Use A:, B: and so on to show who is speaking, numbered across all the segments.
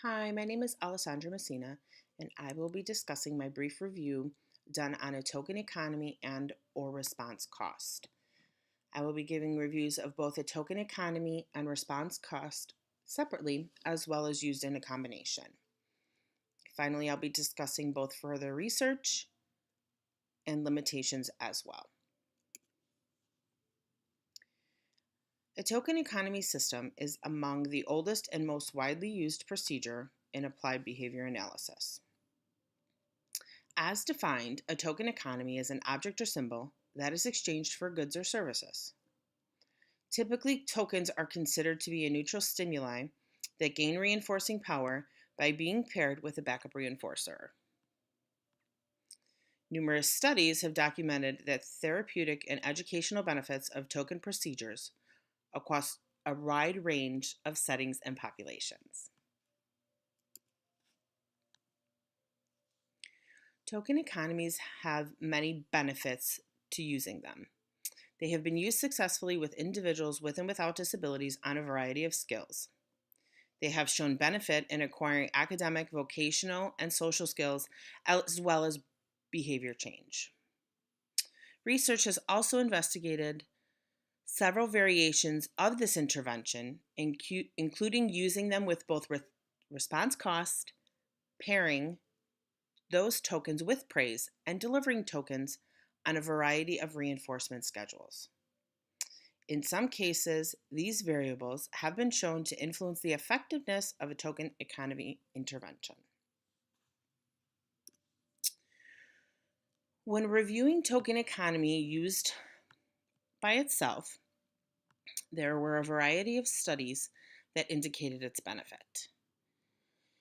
A: Hi, my name is Alessandra Messina, and I will be discussing my brief review done on a token economy and or response cost. I will be giving reviews of both a token economy and response cost separately, as well as used in a combination. Finally, I'll be discussing both further research and limitations as well. A token economy system is among the oldest and most widely used procedure in applied behavior analysis. As defined, a token economy is an object or symbol that is exchanged for goods or services. Typically, tokens are considered to be a neutral stimuli that gain reinforcing power by being paired with a backup reinforcer. Numerous studies have documented the therapeutic and educational benefits of token procedures across a wide range of settings and populations. Token economies have many benefits to using them. They have been used successfully with individuals with and without disabilities on a variety of skills. They have shown benefit in acquiring academic, vocational, and social skills, as well as behavior change. Research has also investigated several variations of this intervention, including using them with both response cost, pairing those tokens with praise, and delivering tokens on a variety of reinforcement schedules. In some cases, these variables have been shown to influence the effectiveness of a token economy intervention. When reviewing token economy used by itself, there were a variety of studies that indicated its benefit.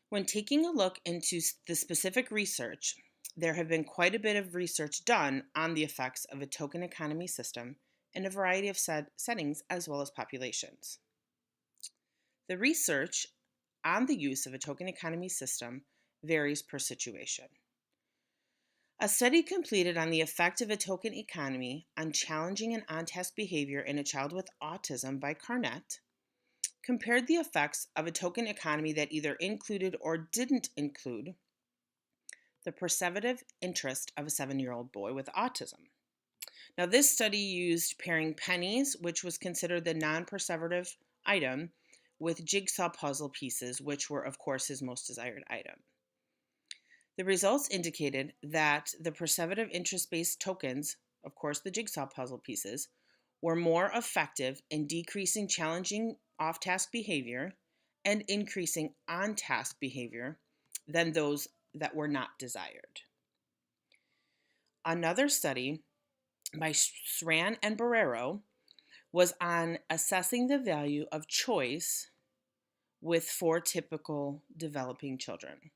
A: When taking a look into the specific research, there have been quite a bit of research done on the effects of a token economy system in a variety of settings as well as populations. The research on the use of a token economy system varies per situation. A study completed on the effect of a token economy on challenging and on-task behavior in a child with autism by Carnett compared the effects of a token economy that either included or didn't include the perceivable interest of a 7-year-old boy with autism. Now, this study used pairing pennies, which was considered the non-perseverative item, with jigsaw puzzle pieces, which were, of course, his most desired item. The results indicated that the perceivable interest-based tokens, of course, the jigsaw puzzle pieces, were more effective in decreasing challenging off-task behavior and increasing on-task behavior than those that were not desired. Another study by Sran and Barrero was on assessing the value of choice with 4 typical developing children.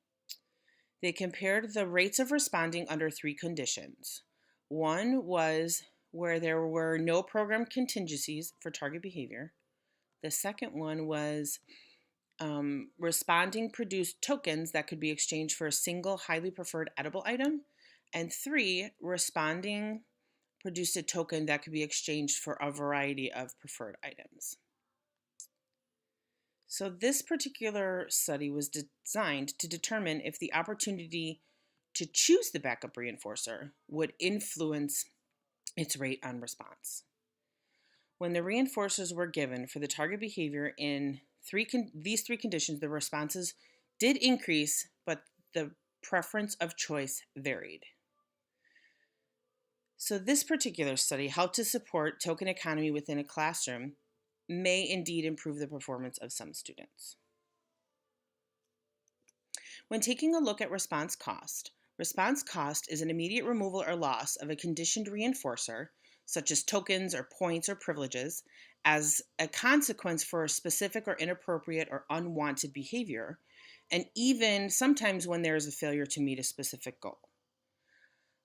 A: They compared the rates of responding under 3 conditions. One was where there were no program contingencies for target behavior. The second one was responding produced tokens that could be exchanged for a single highly preferred edible item. And 3, responding produced a token that could be exchanged for a variety of preferred items. So this particular study was designed to determine if the opportunity to choose the backup reinforcer would influence its rate on response. When the reinforcers were given for the target behavior in these three conditions, the responses did increase, but the preference of choice varied. So this particular study helped to support token economy within a classroom may indeed improve the performance of some students. When taking a look at response cost is an immediate removal or loss of a conditioned reinforcer, such as tokens or points or privileges, as a consequence for a specific or inappropriate or unwanted behavior, and even sometimes when there is a failure to meet a specific goal.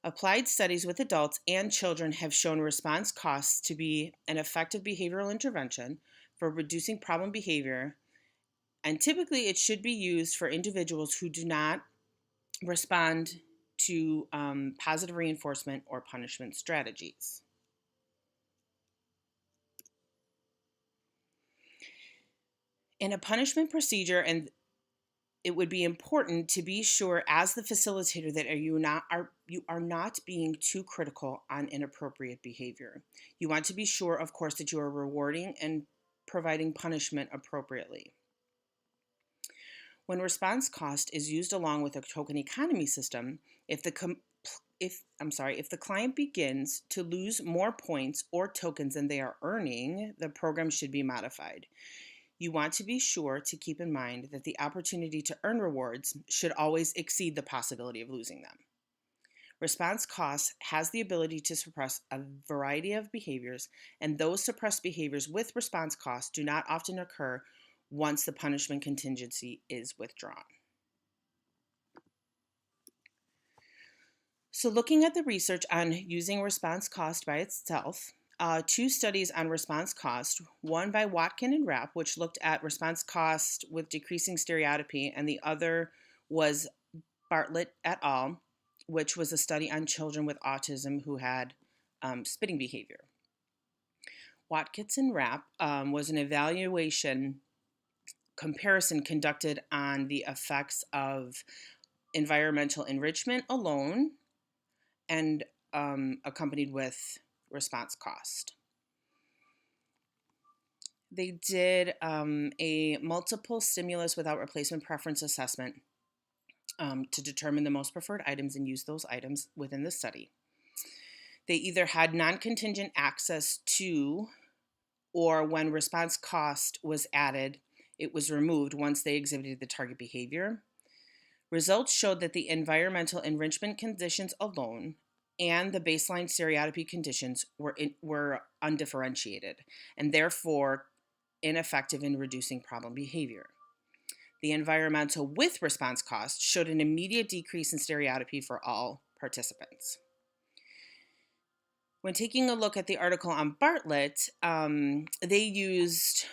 A: Applied studies with adults and children have shown response costs to be an effective behavioral intervention for reducing problem behavior, and typically it should be used for individuals who do not respond to positive reinforcement or punishment strategies. In a punishment procedure, and it would be important to be sure as the facilitator that you are not being too critical on inappropriate behavior. You want to be sure, of course, that you are rewarding and providing punishment appropriately. When response cost is used along with a token economy system, if the if the client begins to lose more points or tokens than they are earning, the program should be modified. You want to be sure to keep in mind that the opportunity to earn rewards should always exceed the possibility of losing them. Response cost has the ability to suppress a variety of behaviors, and those suppressed behaviors with response cost do not often occur once the punishment contingency is withdrawn. So, looking at the research on using response cost by itself, two studies on response cost, one by Watkin and Rapp, which looked at response cost with decreasing stereotypy, and the other was Bartlett et al., which was a study on children with autism who had spitting behavior. Watkins and Rapp was an evaluation comparison conducted on the effects of environmental enrichment alone and accompanied with response cost. They did a multiple stimulus without replacement preference assessment to determine the most preferred items and use those items within the study. They either had non-contingent access to, or when response cost was added, it was removed once they exhibited the target behavior. Results showed that the environmental enrichment conditions alone and the baseline stereotypy conditions were undifferentiated and therefore ineffective in reducing problem behavior. The environmental with response cost showed an immediate decrease in stereotypy for all participants. When taking a look at the article on Bartlett, they used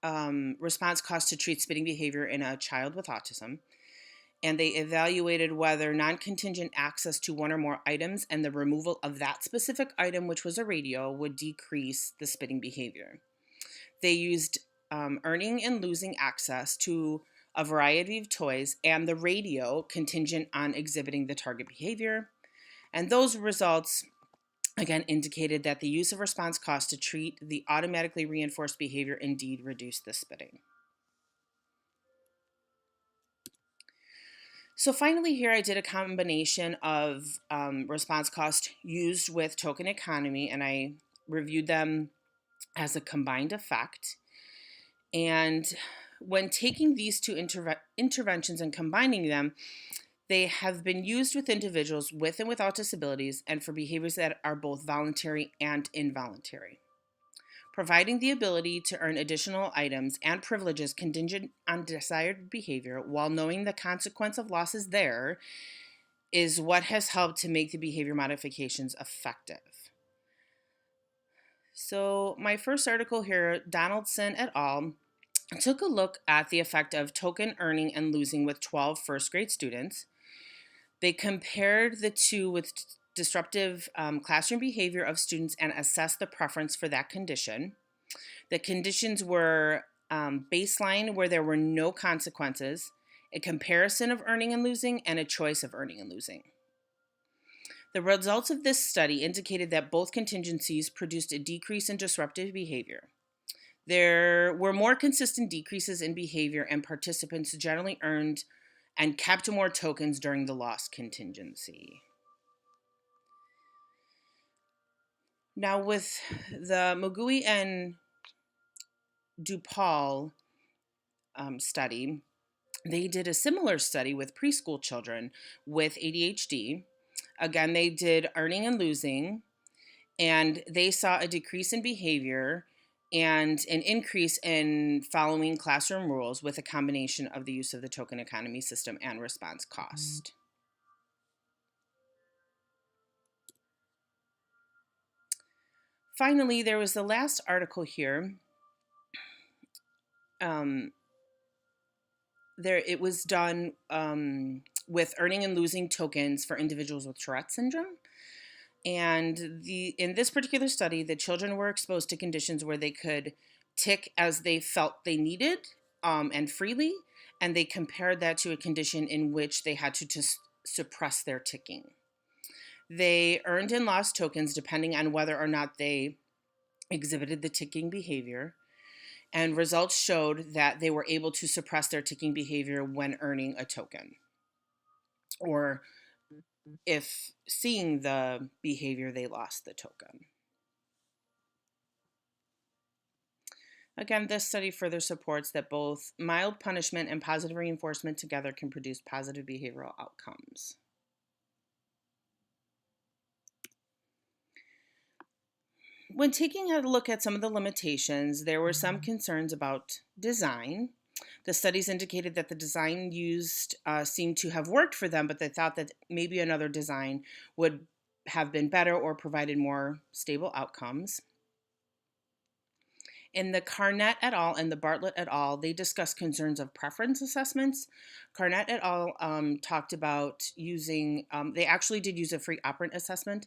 A: response cost to treat spitting behavior in a child with autism, and they evaluated whether non-contingent access to one or more items and the removal of that specific item, which was a radio, would decrease the spitting behavior. They used earning and losing access to a variety of toys and the radio contingent on exhibiting the target behavior. And those results, again, indicated that the use of response cost to treat the automatically reinforced behavior indeed reduced the spitting. So finally here I did a combination of response cost used with token economy, and I reviewed them as a combined effect. And when taking these two interventions and combining them, they have been used with individuals with and without disabilities and for behaviors that are both voluntary and involuntary. Providing the ability to earn additional items and privileges contingent on desired behavior while knowing the consequence of loss is there is what has helped to make the behavior modifications effective. So my first article here, Donaldson et al., took a look at the effect of token earning and losing with 12 first grade students. They compared the two with disruptive classroom behavior of students and assessed the preference for that condition. The conditions were baseline, where there were no consequences, a comparison of earning and losing, and a choice of earning and losing. The results of this study indicated that both contingencies produced a decrease in disruptive behavior. There were more consistent decreases in behavior, and participants generally earned and kept more tokens during the loss contingency. Now, with the Mogui and DuPaul study, they did a similar study with preschool children with ADHD. Again, they did earning and losing, and they saw a decrease in behavior and an increase in following classroom rules with a combination of the use of the token economy system and response cost. Finally, there was the last article here. It was done with earning and losing tokens for individuals with Tourette syndrome. And in this particular study, the children were exposed to conditions where they could tick as they felt they needed and freely, and they compared that to a condition in which they had to suppress their ticking. They earned and lost tokens depending on whether or not they exhibited the ticking behavior, and results showed that they were able to suppress their ticking behavior when earning a token, or if seeing the behavior, they lost the token. Again, this study further supports that both mild punishment and positive reinforcement together can produce positive behavioral outcomes. When taking a look at some of the limitations, there were some concerns about design. The studies indicated that the design used seemed to have worked for them, but they thought that maybe another design would have been better or provided more stable outcomes. In the Carnett et al. And the Bartlett et al., they discussed concerns of preference assessments. Carnett et al. Talked about using, they actually did use a free operant assessment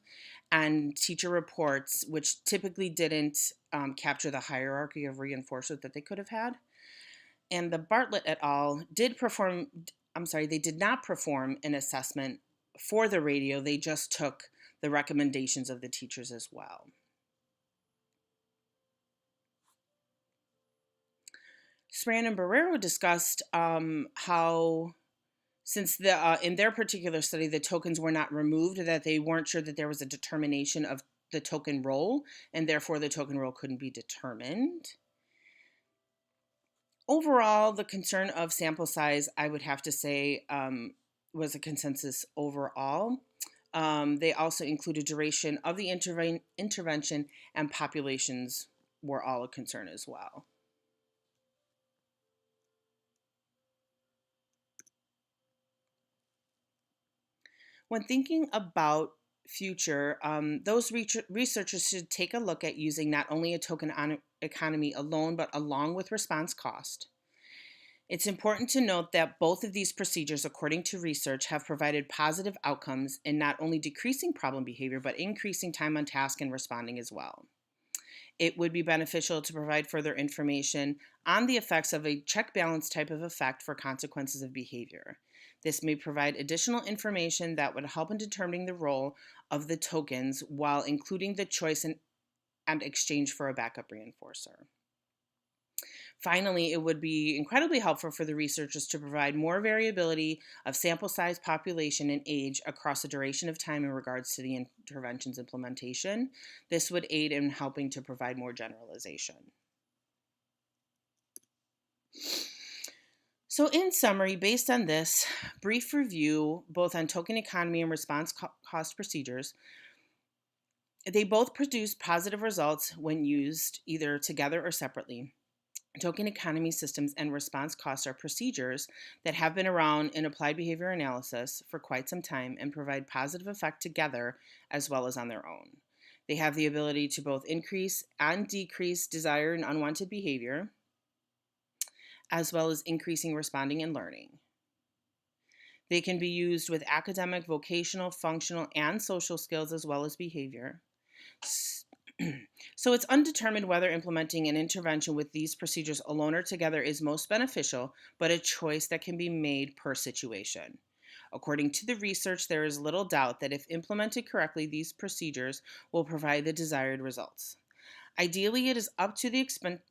A: and teacher reports, which typically didn't capture the hierarchy of reinforcement that they could have had. And the Bartlett et al. Did they did not perform an assessment for the radio. They just took the recommendations of the teachers as well. Spran and Barrero discussed how, since in their particular study, the tokens were not removed, that they weren't sure that there was a determination of the token role, and therefore the token role couldn't be determined. Overall, the concern of sample size, I would have to say, was a consensus overall. They also included duration of the intervention, and populations were all a concern as well. When thinking about future, those researchers should take a look at using not only a token economy alone, but along with response cost. It's important to note that both of these procedures, according to research, have provided positive outcomes in not only decreasing problem behavior, but increasing time on task and responding as well. It would be beneficial to provide further information on the effects of a check balance type of effect for consequences of behavior. This may provide additional information that would help in determining the role of the tokens while including the choice and exchange for a backup reinforcer. Finally, it would be incredibly helpful for the researchers to provide more variability of sample size, population, and age across the duration of time in regards to the intervention's implementation. This would aid in helping to provide more generalization. So in summary, based on this brief review, both on token economy and response cost procedures, they both produce positive results when used either together or separately. Token economy systems and response costs are procedures that have been around in applied behavior analysis for quite some time and provide positive effect together as well as on their own. They have the ability to both increase and decrease desired and unwanted behavior, as well as increasing responding and learning. They can be used with academic, vocational, functional, and social skills as well as behavior. So it's undetermined whether implementing an intervention with these procedures alone or together is most beneficial, but a choice that can be made per situation. According to the research, there is little doubt that if implemented correctly, these procedures will provide the desired results. Ideally, it is up to the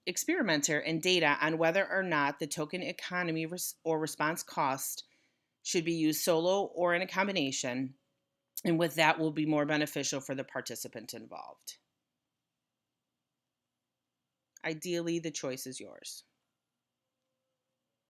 A: experimenter and data on whether or not the token economy or response cost should be used solo or in a combination, and with that will be more beneficial for the participant involved. Ideally, the choice is yours.